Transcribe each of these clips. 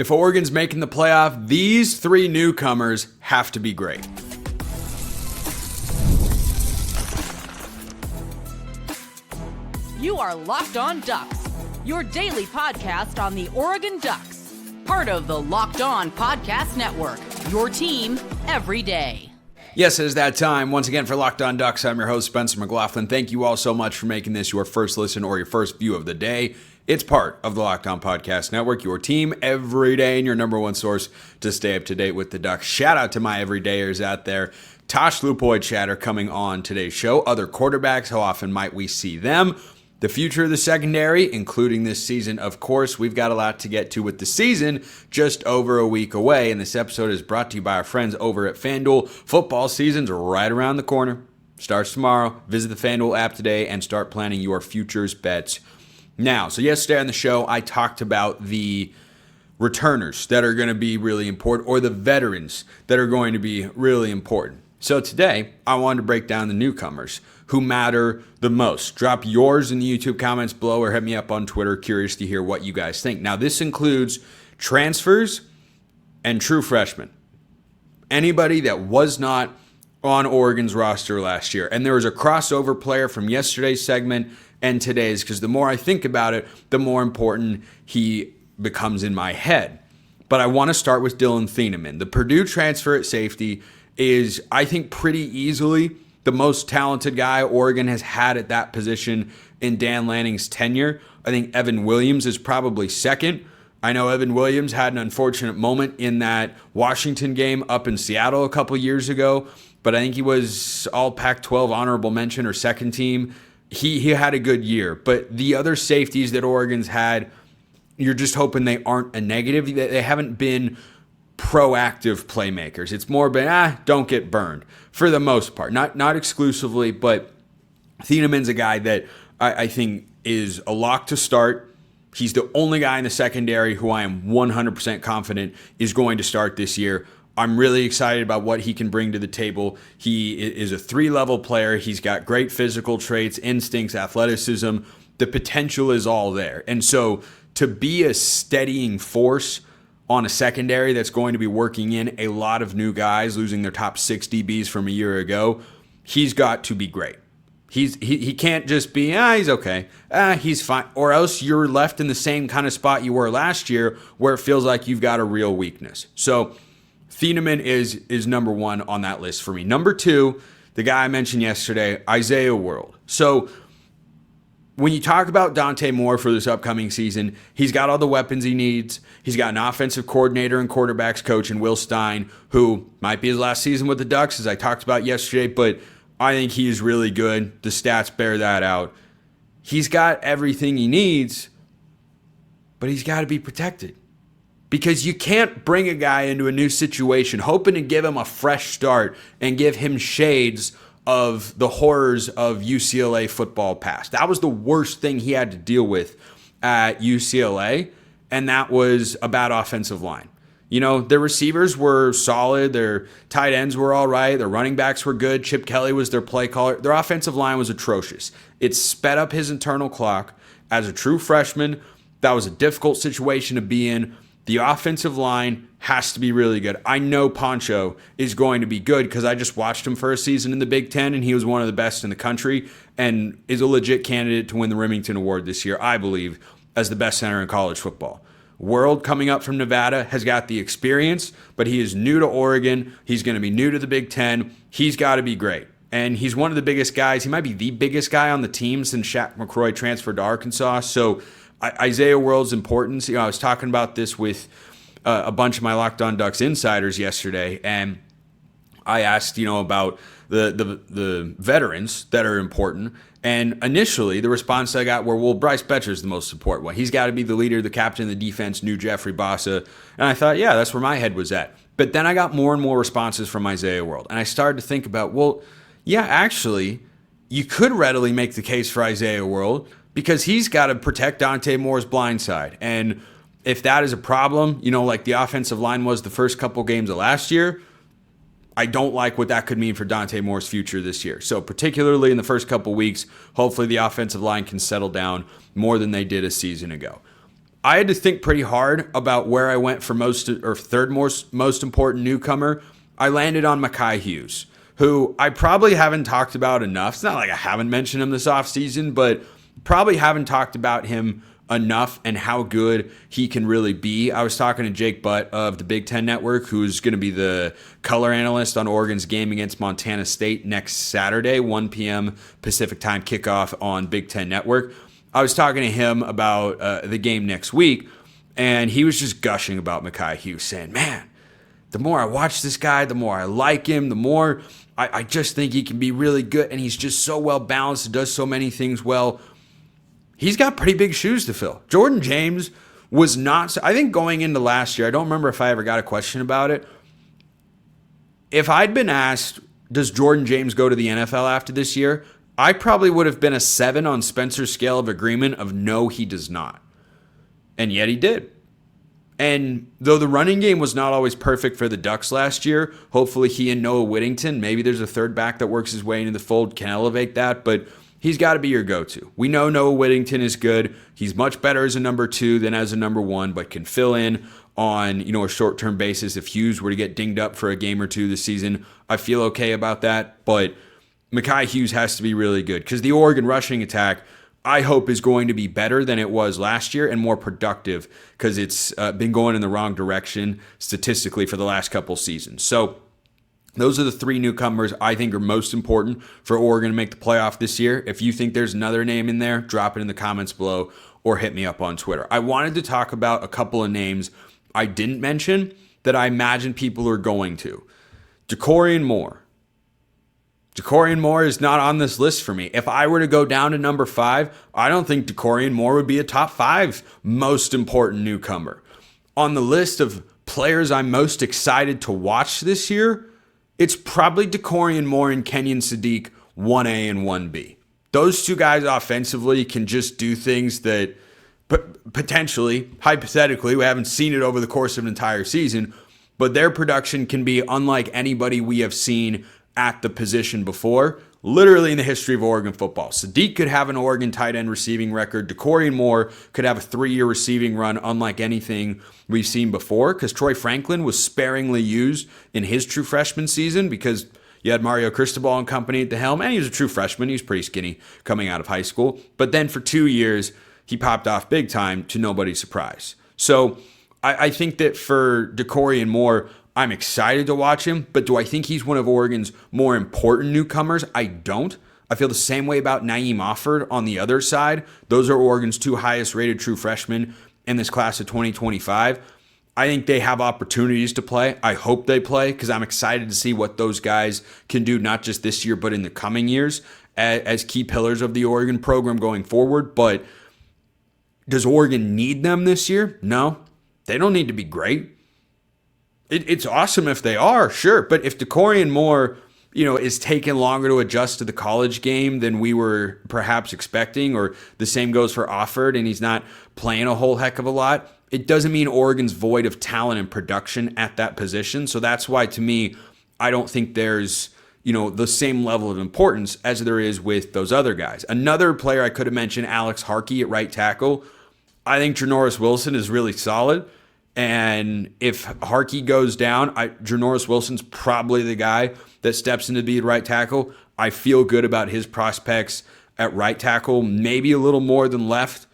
If Oregon's making the playoff, these three newcomers have to be great. You are Locked On Ducks, your daily podcast on the Oregon Ducks. Part of the Locked On Podcast Network, your team every day. Yes, it is that time. Once again, for Locked On Ducks, I'm your host, Spencer McLaughlin. Thank you all so much for making this your first listen or your first view of the day. It's part of the Locked On Podcast Network, your team every day, and your number one source to stay up to date with the Ducks. Shout out to my everydayers out there. Tosh Lupoi chatter coming on today's show. Other quarterbacks, how often might we see them? The future of the secondary, including this season, of course. We've got a lot to get to with the season just over a week away, and this episode is brought to you by our friends over at FanDuel. Football season's right around the corner. Starts tomorrow. Visit the FanDuel app today and start planning your futures bets now. So yesterday on the show, I talked about the returners that are going to be really important, or the veterans that are going to be really important. So today, I wanted to break down the newcomers who matter the most. Drop yours in the YouTube comments below or hit me up on Twitter. Curious to hear what you guys think. Now, this includes transfers and true freshmen. Anybody that was not on Oregon's roster last year. And there was a crossover player from yesterday's segment and today's, because the more I think about it, the more important he becomes in my head. But I want to start with Dillon Thieneman. The Purdue transfer at safety is, I think, pretty easily the most talented guy Oregon has had at that position in Dan Lanning's tenure. I think Evan Williams is probably second. I know Evan Williams had an unfortunate moment in that Washington game up in Seattle a couple years ago, but I think he was all Pac-12 honorable mention or second team. He had a good year, but the other safeties that Oregon's had, you're just hoping they aren't a negative. They haven't been proactive playmakers. It's more been, don't get burned for the most part. Not exclusively, but Thieneman's a guy that I think is a lock to start. He's the only guy in the secondary who I am 100% confident is going to start this year. I'm really excited about what he can bring to the table. He is a 3-level player. He's got great physical traits, instincts, athleticism. The potential is all there. And so to be a steadying force on a secondary that's going to be working in a lot of new guys, losing their top 6 DBs from a year ago, he's got to be great. He can't just be, he's okay, he's fine, or else you're left in the same kind of spot you were last year where it feels like you've got a real weakness. So Thieneman is number one on that list for me. Number two, the guy I mentioned yesterday, Isaiah World. So when you talk about Dante Moore for this upcoming season, he's got all the weapons he needs. He's got an offensive coordinator and quarterbacks coach in Will Stein, who might be his last season with the Ducks, as I talked about yesterday, but I think he is really good. The stats bear that out. He's got everything he needs, but he's got to be protected. Because you can't bring a guy into a new situation hoping to give him a fresh start and give him shades of the horrors of UCLA football past. That was the worst thing he had to deal with at UCLA, and that was a bad offensive line. You know, their receivers were solid, their tight ends were all right, their running backs were good, Chip Kelly was their play caller. Their offensive line was atrocious. It sped up his internal clock. As a true freshman, that was a difficult situation to be in. The offensive line has to be really good. I know Poncho is going to be good because I just watched him for a season in the Big Ten, and he was one of the best in the country and is a legit candidate to win the Remington Award this year, I believe, as the best center in college football. World, coming up from Nevada, has got the experience, but he is new to Oregon. He's going to be new to the Big Ten. He's got to be great. And he's one of the biggest guys. He might be the biggest guy on the team since Shaq McCroy transferred to Arkansas. So Isaiah World's importance. You know, I was talking about this with a bunch of my Locked On Ducks insiders yesterday, and I asked, about the veterans that are important. And initially, the response I got were, well, Bryce Betcher's the most important one. He's got to be the leader, the captain of the defense, new Jeffrey Bassa. And I thought, yeah, that's where my head was at. But then I got more and more responses from Isaiah World. And I started to think about, well, yeah, actually, you could readily make the case for Isaiah World because he's got to protect Dante Moore's blind side. And if that is a problem, like the offensive line was the first couple games of last year, I don't like what that could mean for Dante Moore's future this year. So particularly in the first couple weeks, hopefully the offensive line can settle down more than they did a season ago. I had to think pretty hard about where I went for third most important newcomer. I landed on Makai Hughes, who I probably haven't talked about enough. It's not like I haven't mentioned him this offseason, but probably haven't talked about him enough and how good he can really be. I was talking to Jake Butt of the Big Ten Network, who's going to be the color analyst on Oregon's game against Montana State next Saturday, 1 p.m. Pacific time kickoff on Big Ten Network. I was talking to him about the game next week, and he was just gushing about Makai Hughes, saying, man, the more I watch this guy, the more I like him, the more I just think he can be really good, and he's just so well balanced and does so many things well. He's got pretty big shoes to fill. Jordan James was not, I think going into last year, I don't remember if I ever got a question about it. If I'd been asked, does Jordan James go to the NFL after this year? I probably would have been a 7 on Spencer's scale of agreement of no, he does not. And yet he did. And though the running game was not always perfect for the Ducks last year, hopefully he and Noah Whittington, maybe there's a third back that works his way into the fold, can elevate that, but he's got to be your go-to. We know Noah Whittington is good. He's much better as a number 2 than as a number 1, but can fill in on, a short-term basis. If Hughes were to get dinged up for a game or two this season, I feel okay about that. But Makai Hughes has to be really good because the Oregon rushing attack, I hope, is going to be better than it was last year and more productive because it's been going in the wrong direction statistically for the last couple seasons. So those are the 3 newcomers I think are most important for Oregon to make the playoff this year. If you think there's another name in there, drop it in the comments below or hit me up on Twitter. I wanted to talk about a couple of names I didn't mention that I imagine people are going to. Decorian Moore. Decorian Moore is not on this list for me. If I were to go down to number 5, I don't think Decorian Moore would be a top 5 most important newcomer. On the list of players I'm most excited to watch this year, it's probably Decorian Moore and Kenyon Sadiq, 1A and 1B. Those 2 guys offensively can just do things that potentially, hypothetically, we haven't seen it over the course of an entire season, but their production can be unlike anybody we have seen at the position before, literally in the history of Oregon football. Sadiq could have an Oregon tight end receiving record. Decorian Moore could have a 3-year receiving run unlike anything we've seen before because Troy Franklin was sparingly used in his true freshman season because you had Mario Cristobal and company at the helm, and he was a true freshman. He was pretty skinny coming out of high school. But then for 2 years, he popped off big time to nobody's surprise. So I think that for Decorian Moore, I'm excited to watch him, but do I think he's one of Oregon's more important newcomers? I don't. I feel the same way about Naeem Offord on the other side. Those are Oregon's 2 highest rated true freshmen in this class of 2025. I think they have opportunities to play. I hope they play because I'm excited to see what those guys can do, not just this year, but in the coming years as key pillars of the Oregon program going forward. But does Oregon need them this year? No, they don't need to be great. It's awesome if they are, sure. But if Decorian Moore, is taking longer to adjust to the college game than we were perhaps expecting, or the same goes for Offord and he's not playing a whole heck of a lot, it doesn't mean Oregon's void of talent and production at that position. So that's why, to me, I don't think there's, the same level of importance as there is with those other guys. Another player I could have mentioned, Alex Harkey at right tackle. I think Janoris Wilson is really solid. And if Harkey goes down, Janoris Wilson's probably the guy that steps into be right tackle. I feel good about his prospects at right tackle, maybe a little more than left.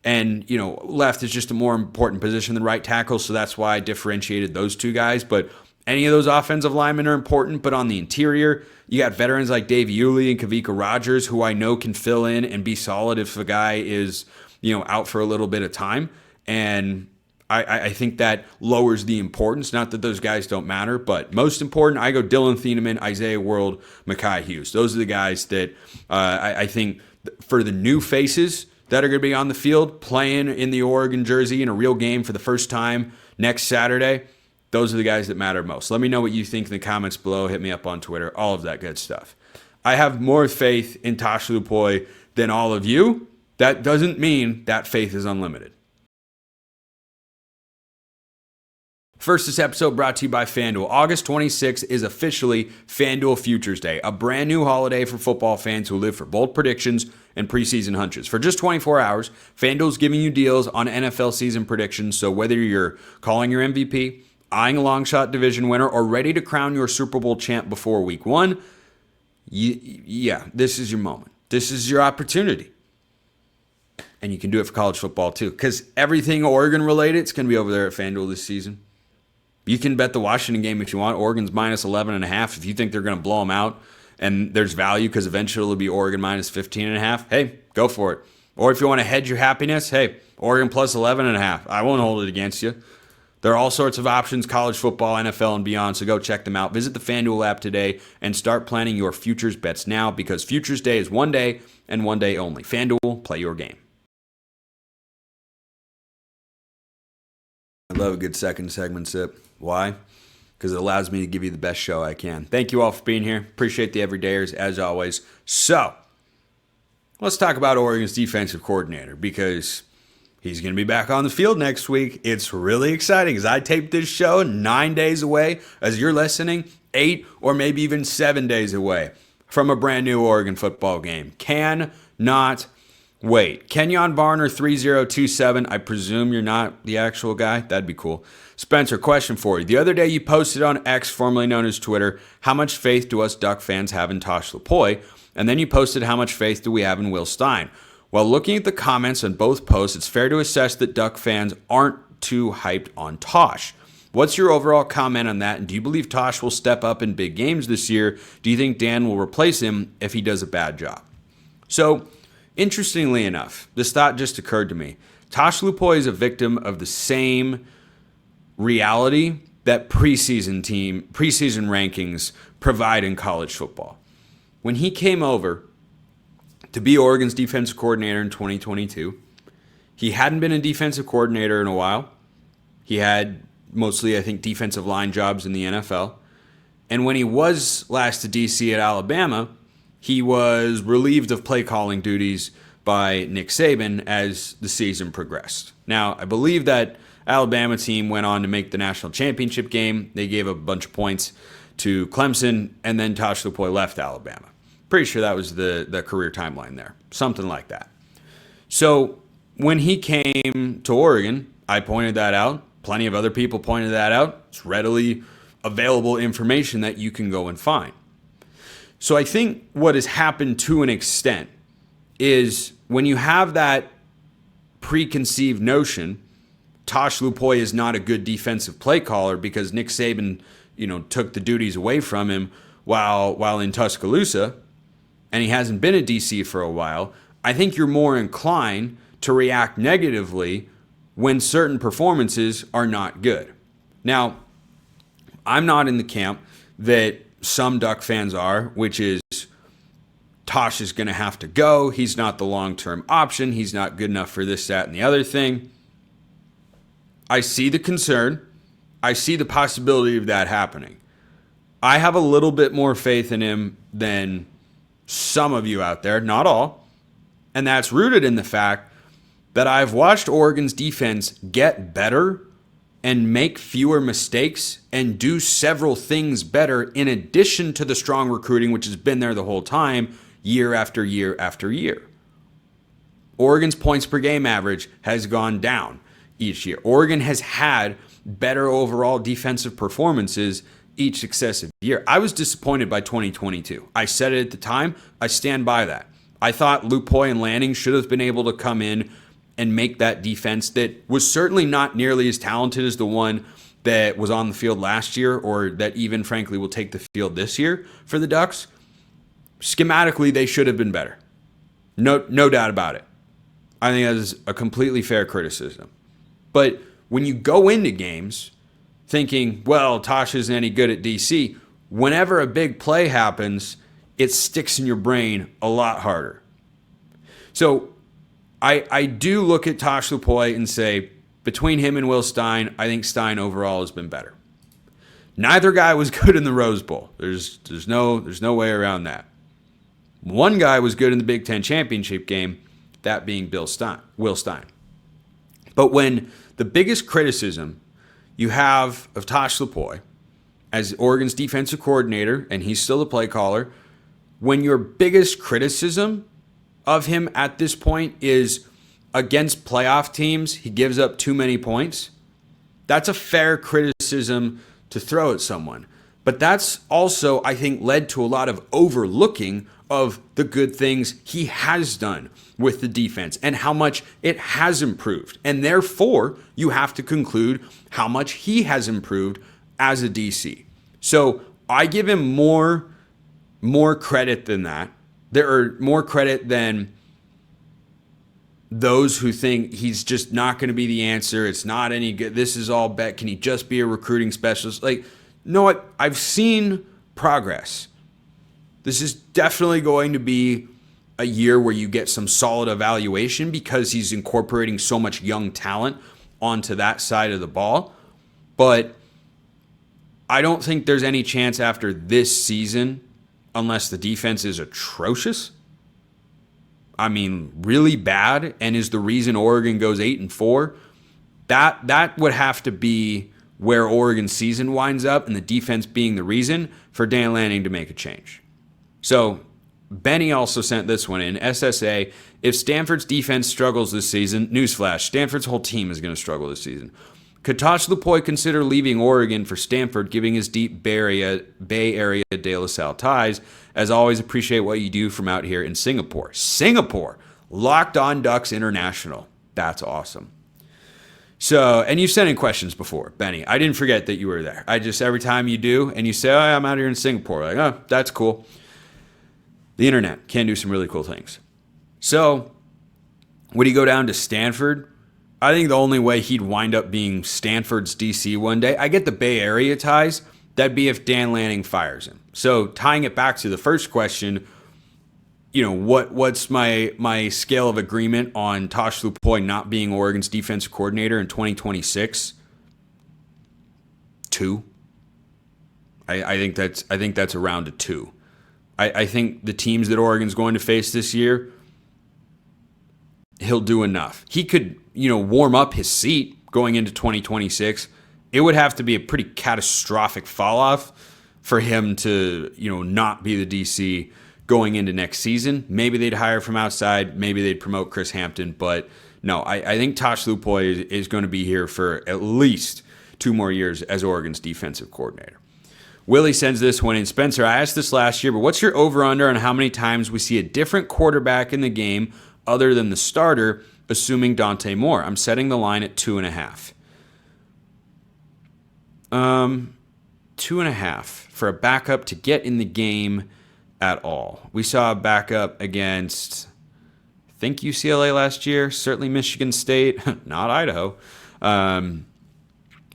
And, left is just a more important position than right tackle, so that's why I differentiated those 2 guys. But any of those offensive linemen are important, but on the interior, you got veterans like Dave Yulee and Kavika Rogers, who I know can fill in and be solid if the guy is, out for a little bit of time. And I think that lowers the importance. Not that those guys don't matter, but most important, I go Dillon Thieneman, Isaiah World, Makai Hughes. Those are the guys that I think for the new faces that are going to be on the field playing in the Oregon jersey in a real game for the first time next Saturday, those are the guys that matter most. Let me know what you think in the comments below. Hit me up on Twitter, all of that good stuff. I have more faith in Tosh Lupoi than all of you. That doesn't mean that faith is unlimited. First, this episode brought to you by FanDuel. August 26th is officially FanDuel Futures Day, a brand new holiday for football fans who live for bold predictions and preseason hunches. For just 24 hours, FanDuel's giving you deals on NFL season predictions, so whether you're calling your MVP, eyeing a long shot division winner, or ready to crown your Super Bowl champ before week one, this is your moment. This is your opportunity. And you can do it for college football too, because everything Oregon related is going to be over there at FanDuel this season. You can bet the Washington game if you want. Oregon's minus 11.5. If you think they're going to blow them out and there's value because eventually it'll be Oregon minus 15.5, hey, go for it. Or if you want to hedge your happiness, hey, Oregon plus 11.5. I won't hold it against you. There are all sorts of options, college football, NFL, and beyond, so go check them out. Visit the FanDuel app today and start planning your futures bets now, because Futures Day is one day and one day only. FanDuel, play your game. I love a good second segment sip. Why? Because it allows me to give you the best show I can. Thank you all for being here. Appreciate the everydayers, as always. So, let's talk about Oregon's defensive coordinator, because he's going to be back on the field next week. It's really exciting, as I taped this show 9 days away, as you're listening, 8 or maybe even 7 days away from a brand new Oregon football game. Cannot wait. Kenyon Varner 3027. I presume you're not the actual guy. That'd be cool. Spencer, question for you. The other day you posted on X, formerly known as Twitter, how much faith do us Duck fans have in Tosh Lupoi? And then you posted how much faith do we have in Will Stein? While looking at the comments on both posts, it's fair to assess that Duck fans aren't too hyped on Tosh. What's your overall comment on that? And do you believe Tosh will step up in big games this year? Do you think Dan will replace him if he does a bad job? So, interestingly enough, this thought just occurred to me. Tosh Lupoi is a victim of the same reality that preseason rankings provide in college football. When he came over to be Oregon's defensive coordinator in 2022, he hadn't been a defensive coordinator in a while. He had mostly, I think, defensive line jobs in the NFL. And when he was last to DC at Alabama, he was relieved of play calling duties by Nick Saban as the season progressed. Now, I believe that Alabama team went on to make the national championship game. They gave a bunch of points to Clemson, and then Tosh Lupoi left Alabama. Pretty sure that was the career timeline there. Something like that. So when he came to Oregon, I pointed that out. Plenty of other people pointed that out. It's readily available information that you can go and find. So I think what has happened to an extent is when you have that preconceived notion, Tosh Lupoi is not a good defensive play caller because Nick Saban, took the duties away from him while in Tuscaloosa, and he hasn't been at DC for a while. I think you're more inclined to react negatively when certain performances are not good. Now, I'm not in the camp that some Duck fans are, which is Tosh is going to have to go. He's not the long-term option. He's not good enough for this, that, and the other thing. I see the concern. I see the possibility of that happening. I have a little bit more faith in him than some of you out there, not all. And that's rooted in the fact that I've watched Oregon's defense get better and make fewer mistakes and do several things better in addition to the strong recruiting, which has been there the whole time, year after year after year. Oregon's points per game average has gone down each year. Oregon has had better overall defensive performances each successive year. I was disappointed by 2022. I said it at the time. I stand by that. I thought Lupoi and Lanning should have been able to come in and make that defense that was certainly not nearly as talented as the one that was on the field last year, or that even, frankly, will take the field this year for the Ducks. Schematically, they should have been better. No doubt about it. I think that is a completely fair criticism. But when you go into games thinking, well, Tosh isn't any good at DC, whenever a big play happens, it sticks in your brain a lot harder. So I do look at Tosh Lupoi and say, between him and Will Stein, I think Stein overall has been better. Neither guy was good in the Rose Bowl. There's no way around that. One guy was good in the Big Ten championship game, that being Will Stein. But when the biggest criticism you have of Tosh Lupoi as Oregon's defensive coordinator, and he's still the play caller, when your biggest criticism of him at this point is against playoff teams, he gives up too many points, that's a fair criticism to throw at someone. But that's also, I think, led to a lot of overlooking of the good things he has done with the defense and how much it has improved. And therefore, you have to conclude how much he has improved as a DC. So I give him more credit than that. There are more credit than those who think he's just not going to be the answer. It's not any good. This is all bet. Can he just be a recruiting specialist? Like, no, I've seen progress. This is definitely going to be a year where you get some solid evaluation because he's incorporating so much young talent onto that side of the ball. But I don't think there's any chance after this season, unless the defense is atrocious. I mean, really bad, and is the reason Oregon goes 8-4. That would have to be where Oregon's season winds up, and the defense being the reason for Dan Lanning to make a change. So Benny also sent this one in. SSA, if Stanford's defense struggles this season, newsflash, Stanford's whole team is going to struggle this season. Could Tosh Lupoi consider leaving Oregon for Stanford, giving his deep Bay Area De La Salle ties? As always, appreciate what you do from out here in Singapore. Singapore, Locked On Ducks International. That's awesome. So, and you've sent in questions before, Benny. I didn't forget that you were there. I just, every time you do, and you say, oh, I'm out here in Singapore, like, oh, that's cool. The internet can do some really cool things. So, would he go down to Stanford? I think the only way he'd wind up being Stanford's DC one day, I get the Bay Area ties, that'd be if Dan Lanning fires him. So tying it back to the first question, you know, what's my scale of agreement on Tosh Lupoi not being Oregon's defensive coordinator in 2026? 2. I think that's around a 2. I think the teams that Oregon's going to face this year, he'll do enough. He could, warm up his seat going into 2026. It would have to be a pretty catastrophic fall off for him to, not be the DC going into next season. Maybe they'd hire from outside. Maybe they'd promote Chris Hampton. But no, I think Tosh Lupoi is going to be here for at least 2 more years as Oregon's defensive coordinator. Willie sends this one in. Spencer, I asked this last year, but what's your over-under on how many times we see a different quarterback in the game other than the starter, assuming Dante Moore? I'm setting the line at 2.5. 2.5 for a backup to get in the game at all. We saw a backup against, I think, UCLA last year, certainly Michigan State, not Idaho.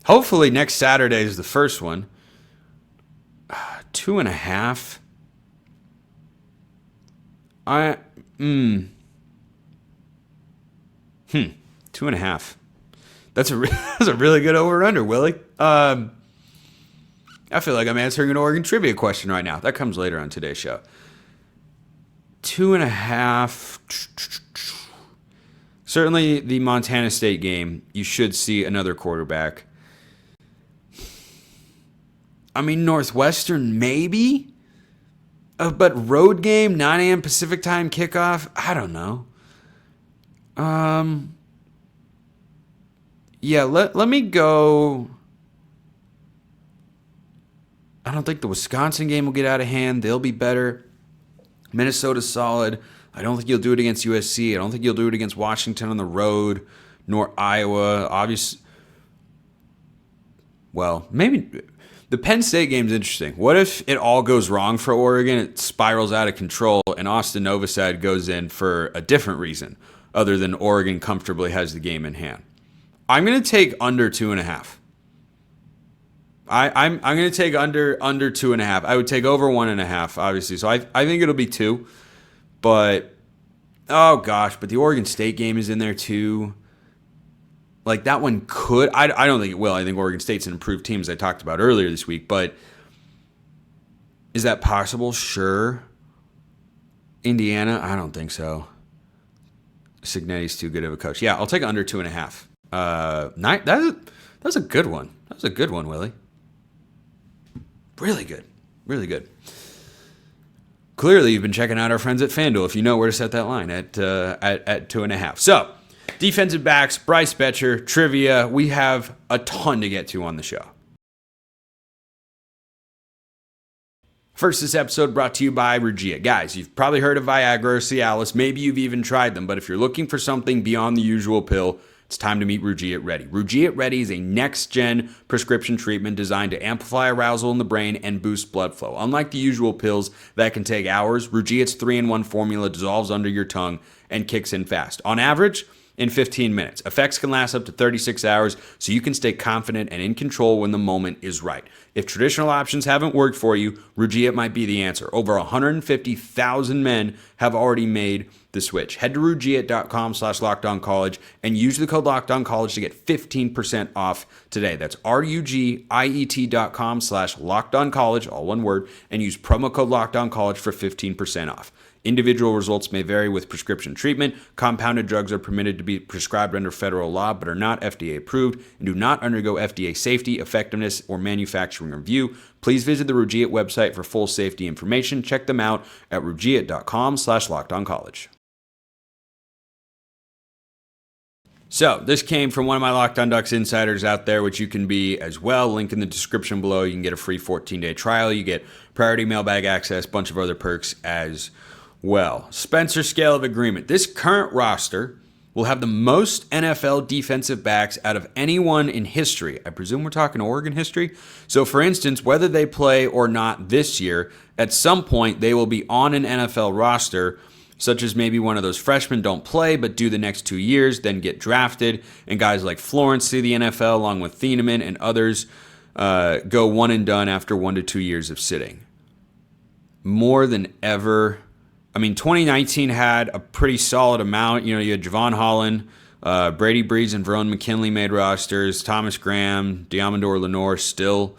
Hopefully next Saturday is the first one. 2.5. 2.5. That's a really good over-under, Willie. I feel like I'm answering an Oregon trivia question right now. That comes later on today's show. 2.5. Certainly the Montana State game, you should see another quarterback. I mean, Northwestern, maybe? But road game, 9 a.m. Pacific time kickoff, I don't know. Yeah, let me go. I don't think the Wisconsin game will get out of hand. They'll be better. Minnesota's solid. I don't think you'll do it against USC. I don't think you'll do it against Washington on the road, nor Iowa. Obviously, well, maybe the Penn State game's interesting. What if it all goes wrong for Oregon? It spirals out of control, and Austin Novosad goes in for a different reason other than Oregon comfortably has the game in hand. I'm going to take under 2.5. I'm going to take under 2.5. I would take over 1.5, obviously. So I think it'll be 2. But, oh gosh, but the Oregon State game is in there too. Like that one could, I don't think it will. I think Oregon State's an improved team, as I talked about earlier this week. But is that possible? Sure. Indiana? I don't think so. Signetti's too good of a coach. Yeah, I'll take under 2.5. That's a good one. That was a good one, Willie. Really good. Really good. Clearly, you've been checking out our friends at FanDuel if you know where to set that line at 2.5. So, defensive backs, Bryce Betcher, trivia. We have a ton to get to on the show. First, this episode brought to you by Regia. Guys, you've probably heard of Viagra or Cialis. Maybe you've even tried them. But if you're looking for something beyond the usual pill, it's time to meet Regia Ready. Regia Ready is a next-gen prescription treatment designed to amplify arousal in the brain and boost blood flow. Unlike the usual pills that can take hours, Regia's 3-in-1 formula dissolves under your tongue and kicks in fast. On average, in 15 minutes. Effects can last up to 36 hours, so you can stay confident and in control when the moment is right. If traditional options haven't worked for you, Regia might be the answer. Over 150,000 men have already made the switch. Head to Rugiet.com/LockedOnCollege and use the code LockedOnCollege to get 15% off today. That's RUGIET.com/LockedOnCollege, all one word, and use promo code LockedOnCollege for 15% off. Individual results may vary with prescription treatment. Compounded drugs are permitted to be prescribed under federal law but are not FDA approved and do not undergo FDA safety, effectiveness, or manufacturing review. Please visit the Rugiet website for full safety information. Check them out at Rugiet.com/LockedOnCollege. So, this came from one of my Locked On Ducks insiders out there, which you can be as well. Link in the description below. You can get a free 14-day trial. You get priority mailbag access, bunch of other perks as well. Spencer scale of agreement. This current roster will have the most NFL defensive backs out of anyone in history. I presume we're talking Oregon history. So, for instance, whether they play or not this year, at some point they will be on an NFL roster, such as maybe one of those freshmen don't play but do the next 2 years, then get drafted, and guys like Florence see the NFL along with Thieneman and others go one and done after 1 to 2 years of sitting. More than ever. I mean, 2019 had a pretty solid amount. You know, you had Javon Holland, Brady Breeze, and Verone McKinley made rosters. Thomas Graham, Diamondor Lenore still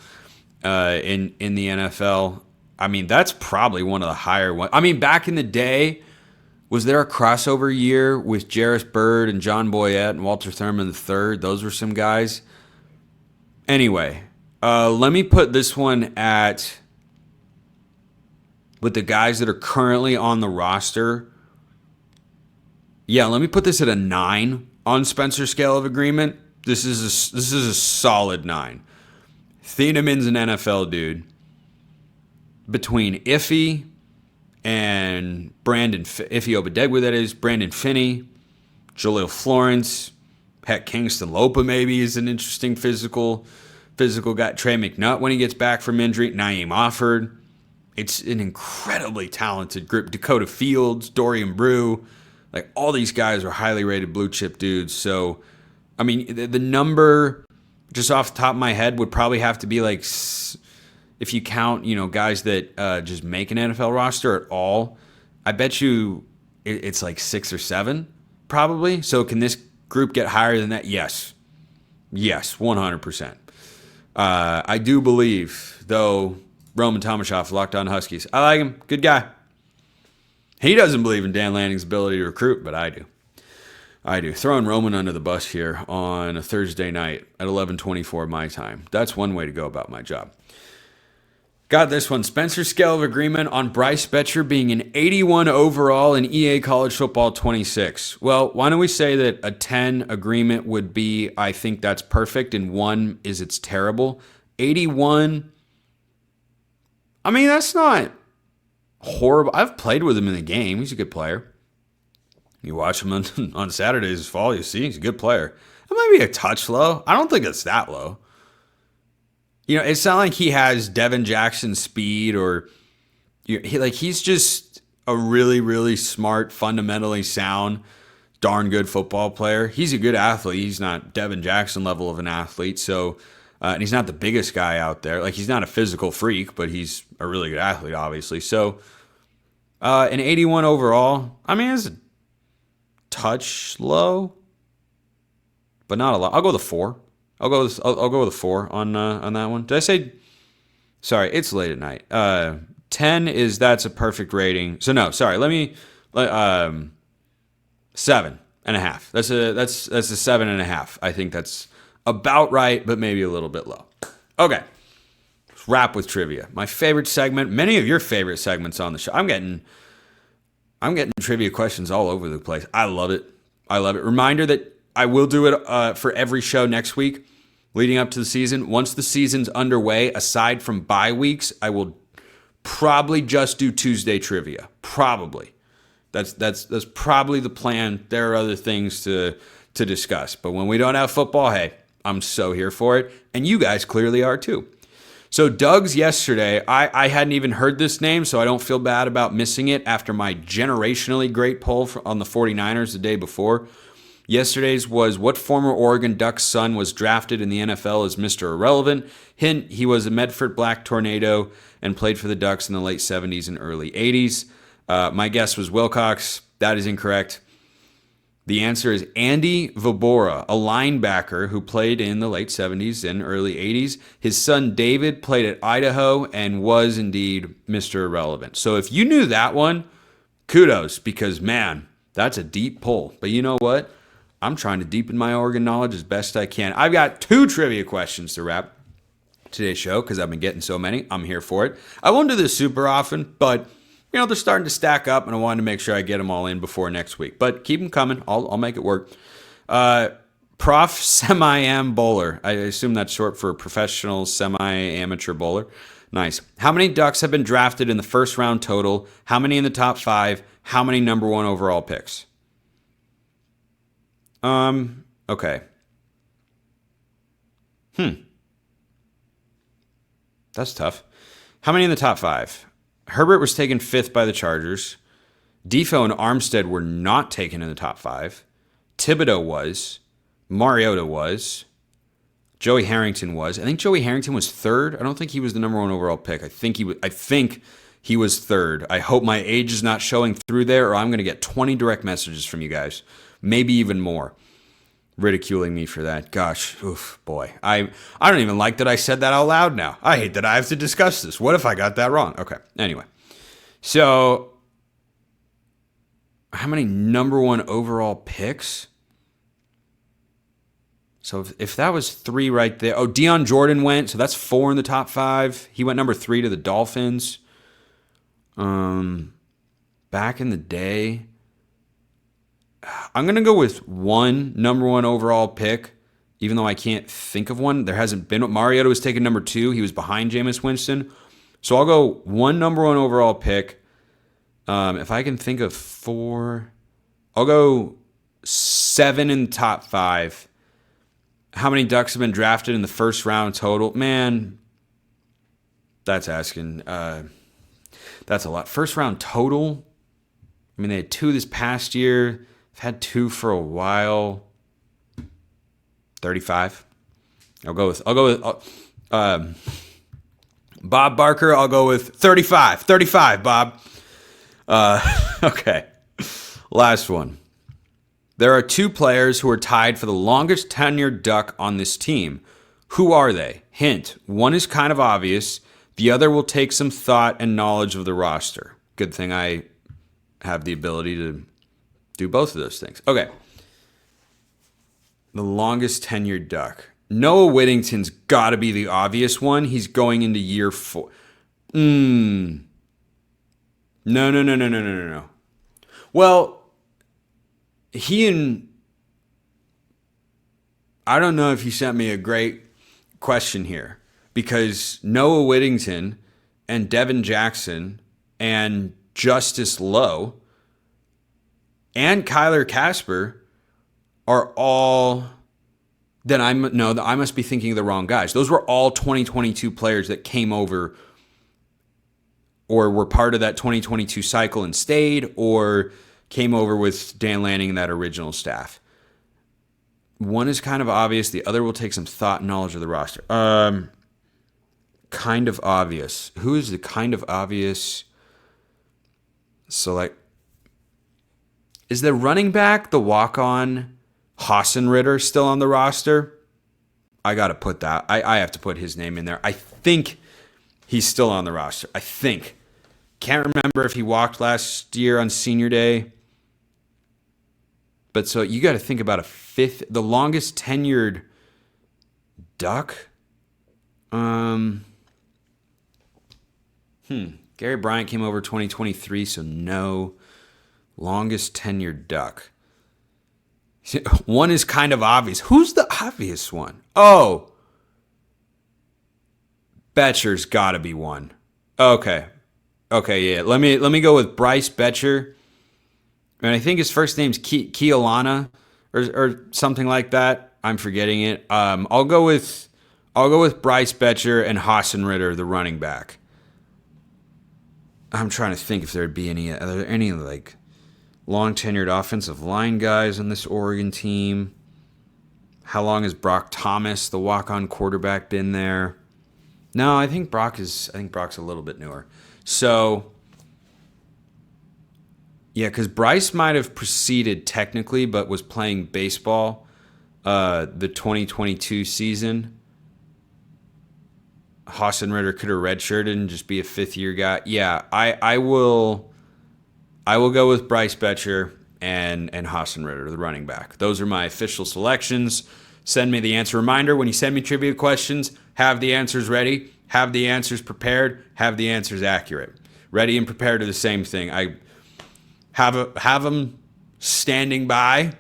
in the NFL. I mean, that's probably one of the higher ones. I mean, back in the day, was there a crossover year with Jarris Byrd and John Boyette and Walter Thurman III? Those were some guys. Anyway, let me put this one at, with the guys that are currently on the roster. Yeah, let me put this at a 9 on Spencer scale of agreement. This is a solid 9. Thieneman's an NFL dude. Between Iffy and Iffy Obadegwa, that is, Brandon Finney, Jaleel Florence, heck, Kingston Lopa maybe is an interesting physical guy. Trey McNutt when he gets back from injury. Naeem Offord. It's an incredibly talented group. Dakota Fields, Dorian Brew. Like, all these guys are highly rated blue chip dudes. So, I mean, the number, just off the top of my head, would probably have to be like, if you count, you know, guys that just make an NFL roster at all, I bet you it's like 6 or 7, probably. So can this group get higher than that? Yes. Yes, 100%. I do believe, though, Roman Tomashoff, Locked On Huskies. I like him. Good guy. He doesn't believe in Dan Lanning's ability to recruit, but I do. Throwing Roman under the bus here on a Thursday night at 11:24 my time. That's one way to go about my job. Got this one. Spencer scale of agreement on Bryce Betcher being an 81 overall in EA College Football 26. Well, why don't we say that a 10 agreement would be, I think that's perfect, and 1 is it's terrible. 81... I mean, that's not horrible. I've played with him in the game. He's a good player. You watch him on Saturdays this fall, you see he's a good player. It might be a touch low. I don't think it's that low. You know, it's not like he has Devin Jackson speed or he's just a really, really smart, fundamentally sound, darn good football player. He's a good athlete. He's not Devin Jackson level of an athlete, so... and he's not the biggest guy out there. Like, he's not a physical freak, but he's a really good athlete, obviously. So, an 81 overall, I mean, it's a touch low, but not a lot. I'll go with a 4. I'll go with a 4 on that one. Did I say? Sorry, it's late at night. 10 is, that's a perfect rating. So no, sorry. 7.5. That's a 7.5. I think that's about right, but maybe a little bit low. Okay. Let's wrap with trivia. My favorite segment, many of your favorite segments on the show. I'm getting trivia questions all over the place. I love it. Reminder that I will do it for every show next week leading up to the season. Once the season's underway, aside from bye weeks, I will probably just do Tuesday trivia. Probably. That's probably the plan. There are other things to discuss. But when we don't have football, hey, I'm so here for it. And you guys clearly are too. So Doug's yesterday, I hadn't even heard this name, so I don't feel bad about missing it after my generationally great poll on the 49ers the day before. Yesterday's was, what former Oregon Ducks son was drafted in the NFL as Mr. Irrelevant? Hint, he was a Medford Black Tornado and played for the Ducks in the late 70s and early 80s. My guess was Wilcox. That is incorrect. The answer is Andy Vibora, a linebacker who played in the late 70s and early 80s. His son David played at Idaho and was indeed Mr. Irrelevant. So if you knew that one, kudos, because man, that's a deep pull. But you know what? I'm trying to deepen my Oregon knowledge as best I can. I've got 2 trivia questions to wrap today's show because I've been getting so many. I'm here for it. I won't do this super often, but they're starting to stack up, and I wanted to make sure I get them all in before next week. But keep them coming. I'll make it work. Prof. Semi-Am Bowler. I assume that's short for professional semi-amateur bowler. Nice. How many Ducks have been drafted in the first round total? How many in the top 5? How many number 1 overall picks? Okay. That's tough. How many in the top 5? Herbert was taken 5th by the Chargers. Defoe and Armstead were not taken in the top 5. Thibodeau was. Mariota was. Joey Harrington was. I think Joey Harrington was 3rd. I don't think he was the number 1 overall pick. I think he was 3rd. I hope my age is not showing through there, or I'm going to get 20 direct messages from you guys. Maybe even more. Ridiculing me for that. Gosh, oof, boy. I don't even like that I said that out loud now. I hate that I have to discuss this. What if I got that wrong? Okay, anyway. So, how many number 1 overall picks? So, if that was 3 right there. Oh, Deion Jordan went, so that's 4 in the top 5. He went number 3 to the Dolphins. Back in the day, I'm going to go with 1 number 1 overall pick, even though I can't think of one. There hasn't been. Mariota was taken number 2. He was behind Jameis Winston. So I'll go 1 number 1 overall pick. If I can think of 4, I'll go 7 in the top 5. How many Ducks have been drafted in the first round total? Man, that's asking. That's a lot. First round total? I mean, they had 2 this past year. I've had 2 for a while. 35. I'll go with Bob Barker. I'll go with 35. 35, Bob. Okay. Last one. There are 2 players who are tied for the longest tenured Duck on this team. Who are they? Hint. One is kind of obvious. The other will take some thought and knowledge of the roster. Good thing I have the ability to do both of those things. Okay. The longest tenured Duck. Noah Whittington's got to be the obvious one. He's going into year 4. No. Well, I don't know if he sent me a great question here, because Noah Whittington and Devin Jackson and Justice Lowe and Kyler Casper are all, I must be thinking of the wrong guys. Those were all 2022 players that came over or were part of that 2022 cycle and stayed, or came over with Dan Lanning and that original staff. One is kind of obvious. The other will take some thought and knowledge of the roster. Kind of obvious. Who is the kind of obvious? So, is the running back, the walk-on Hassan Ritter, still on the roster? I got to put that. I have to put his name in there. I think he's still on the roster. I think. Can't remember if he walked last year on senior day. But so you got to think about the longest tenured Duck? Gary Bryant came over 2023, so no. Longest tenured Duck. One is kind of obvious. Who's the obvious one? Oh. Betcher's got to be one. Okay, yeah. Let me go with Bryce Betcher. And I think his first name's Kealana or something like that. I'm forgetting it. I'll go with Bryce Betcher and Hassan Ritter, the running back. I'm trying to think if there'd be any like long tenured offensive line guys on this Oregon team. How long has Brock Thomas, the walk-on quarterback, been there? No, I think Brock's a little bit newer. So yeah, because Bryce might have preceded technically, but was playing baseball the 2022 season. Hassan Ritter could have redshirted and just be a fifth-year guy. Yeah, I will go with Bryce Betcher and Hassan Ritter, the running back. Those are my official selections. Send me the answer. Reminder, when you send me trivia questions, have the answers ready, have the answers prepared, have the answers accurate. Ready and prepared are the same thing. I have them standing by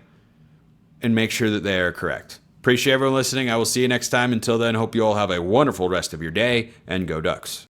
and make sure that they are correct. Appreciate everyone listening. I will see you next time. Until then, hope you all have a wonderful rest of your day, and go Ducks.